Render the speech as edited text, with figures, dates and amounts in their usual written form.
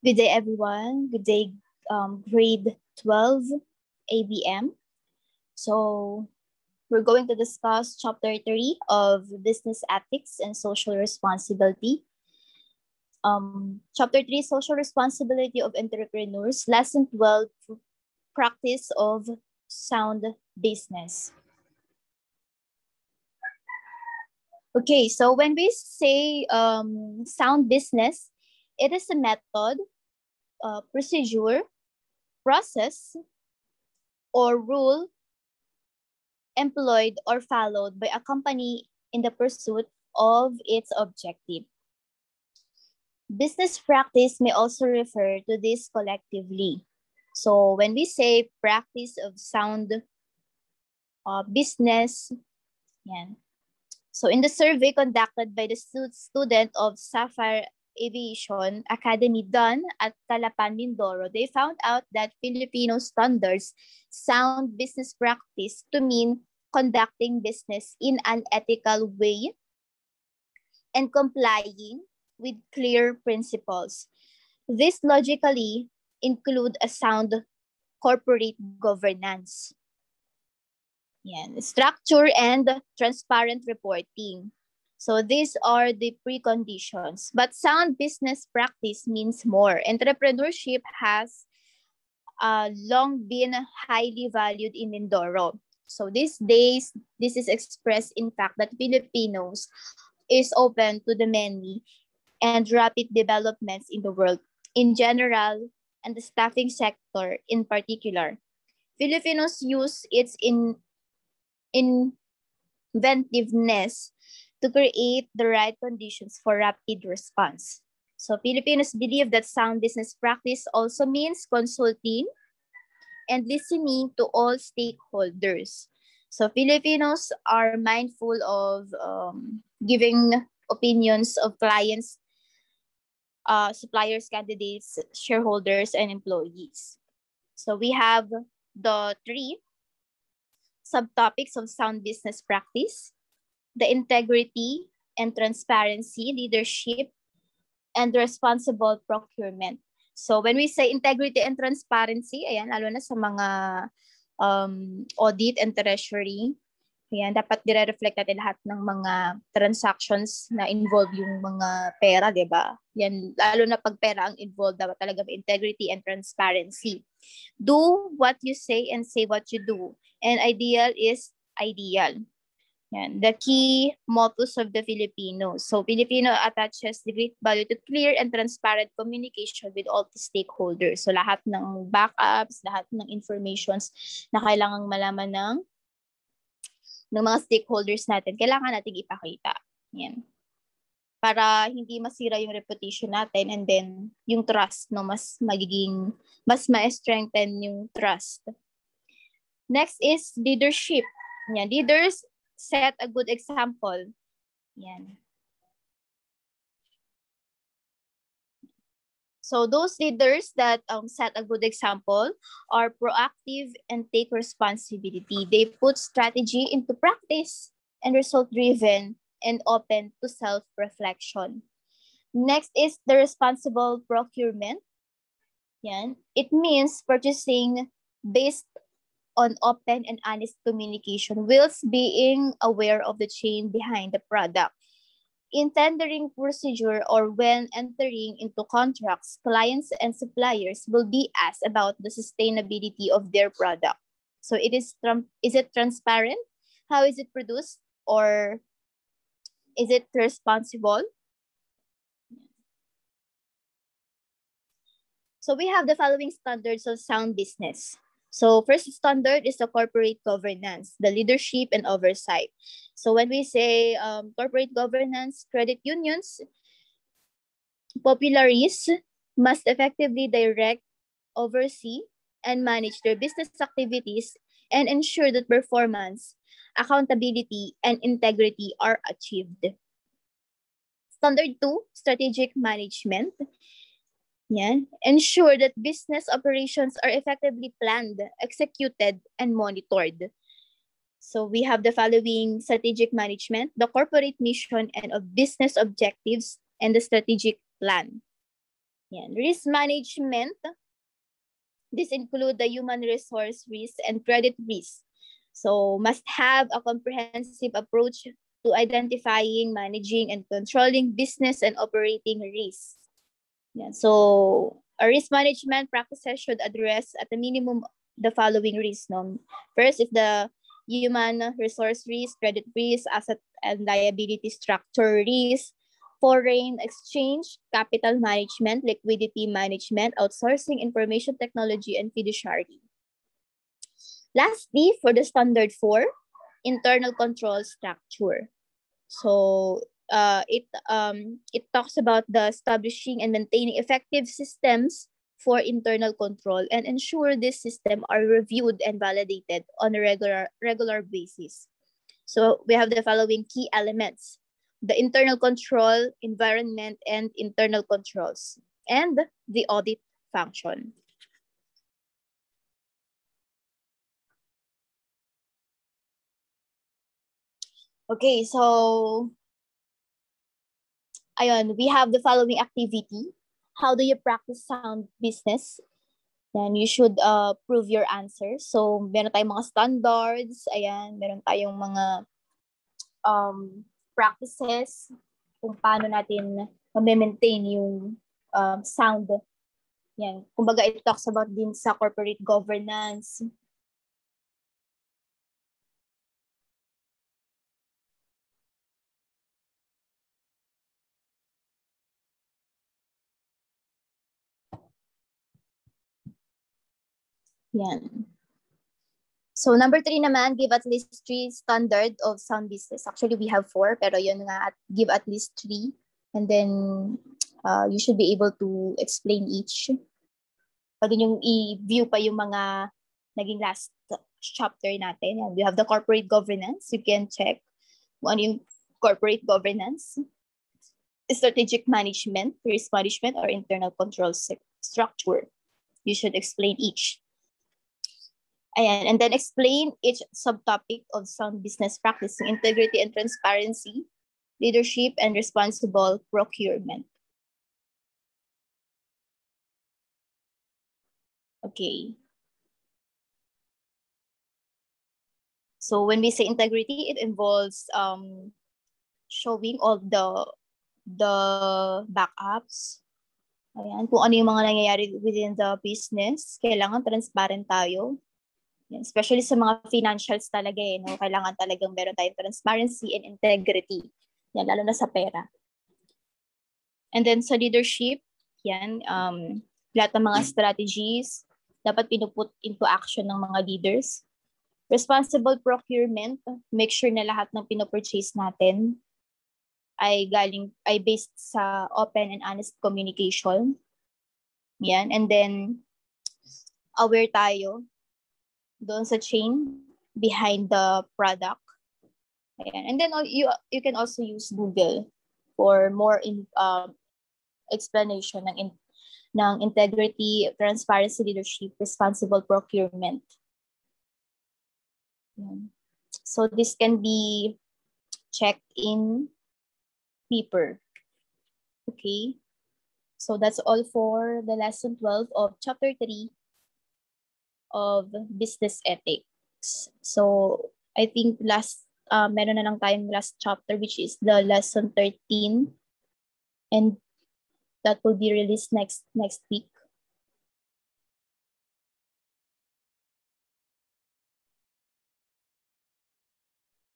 Good day, everyone. Good day, grade 12 ABM. So we're going to discuss chapter 3 of business ethics and social responsibility. Chapter 3, social responsibility of entrepreneurs. Lesson 12, practice of sound business. Okay, so when we say sound business, it is a method, procedure, process, or rule employed or followed by a company in the pursuit of its objective. Business practice may also refer to this collectively. So when we say practice of sound business, yan. So in the survey conducted by the student of Sapphire Aviation Academy done at Calapan, Mindoro, they found out that Filipino standards sound business practice to mean conducting business in an ethical way and complying with clear principles. This logically include a sound corporate governance, structure, and transparent reporting. So these are the preconditions. But sound business practice means more. Entrepreneurship has long been highly valued in Mindoro. So these days, this is expressed in fact that Filipinos is open to the many and rapid developments in the world in general and the staffing sector in particular. Filipinos use its inventiveness to create the right conditions for rapid response. So Filipinos believe that sound business practice also means consulting and listening to all stakeholders. So Filipinos are mindful of giving opinions of clients, suppliers, candidates, shareholders, and employees. So we have the 3 subtopics of sound business practice: the integrity and transparency, leadership, and responsible procurement. So when we say integrity and transparency, ayan, lalo na sa mga audit and treasury, ayan, dapat dire-reflect natin lahat ng mga transactions na involve yung mga pera, di ba? Yan, lalo na pag pera ang involved, dapat talaga may integrity and transparency. Do what you say and say what you do. And ideal is ideal. Yan, the key mottos of the Filipinos. So Filipino attaches the great value to clear and transparent communication with all the stakeholders. So lahat ng backups, lahat ng informations na kailangang malaman ng mga stakeholders natin, kailangan nating ipakita. Yan. Para hindi masira yung reputation natin and then yung trust, no, mas ma-strengthen yung trust. Next is leadership. Yan, leaders set a good example. Yan. So those leaders that set a good example are proactive and take responsibility. They put strategy into practice and result-driven and open to self-reflection. Next is the responsible procurement. Yan. It means purchasing based on open and honest communication whilst being aware of the chain behind the product. In tendering procedure or when entering into contracts, clients and suppliers will be asked about the sustainability of their product. So is it transparent? How is it produced? Or is it responsible? So we have the following standards of sound business. So first standard is the corporate governance, the leadership and oversight. So when we say corporate governance, credit unions, popularis must effectively direct, oversee, and manage their business activities and ensure that performance, accountability, and integrity are achieved. Standard 2, strategic management. Yan. Ensure that business operations are effectively planned, executed, and monitored. So we have the following strategic management, the corporate mission and of business objectives, and the strategic plan. Yan. Risk management. This include the human resource risk and credit risk. So must have a comprehensive approach to identifying, managing, and controlling business and operating risks. Yeah. So a risk management practices should address at a minimum the following risks. No? First is the human resource risk, credit risk, asset and liability structure risk, foreign exchange, capital management, liquidity management, outsourcing, information technology, and fiduciary. Lastly, for the standard 4, internal control structure. So it talks about the establishing and maintaining effective systems for internal control and ensure this system are reviewed and validated on a regular basis. So we have the following key elements: the internal control environment and internal controls, and the audit function. Okay, so ayun, we have the following activity. How do you practice sound business? Then you should prove your answer. So meron tayong mga standards, ayan, meron tayong mga practices kung paano natin ma-maintain yung sound. Yan. Kumbaga, it talks about din sa corporate governance. Yan. So number 3 naman, give at least 3 standard of sound business. Actually, we have 4, pero yun nga, give at least 3. And then, you should be able to explain each. Pwede yung i-view pa yung mga naging last chapter natin. And we have the corporate governance. You can check kung ano yung corporate governance, strategic management, risk management, or internal control structure. You should explain each. Ayan, and then explain each subtopic of sound business practice: integrity and transparency, leadership, and responsible procurement. Okay. So when we say integrity, it involves showing all the backups. Ayan, kung ano yung mga nangyayari within the business, kailangan transparent tayo. Especially sa mga financials talaga no? Kailangan talagang meron tayong transparency and integrity. Yan, lalo na sa pera. And then sa leadership, yan, lahat ng mga strategies dapat pinuput into action ng mga leaders. Responsible procurement, make sure na lahat ng pinopurchase natin ay based sa open and honest communication. Yan, and then aware tayo doon sa chain behind the product. Ayan. And then you can also use Google for more explanation ng integrity, transparency, leadership, responsible procurement. Ayan. So this can be checked in paper. Okay. So that's all for the lesson 12 of chapter 3 of business ethics. So I think meron na lang tayong last chapter, which is the lesson 13, and that will be released next week.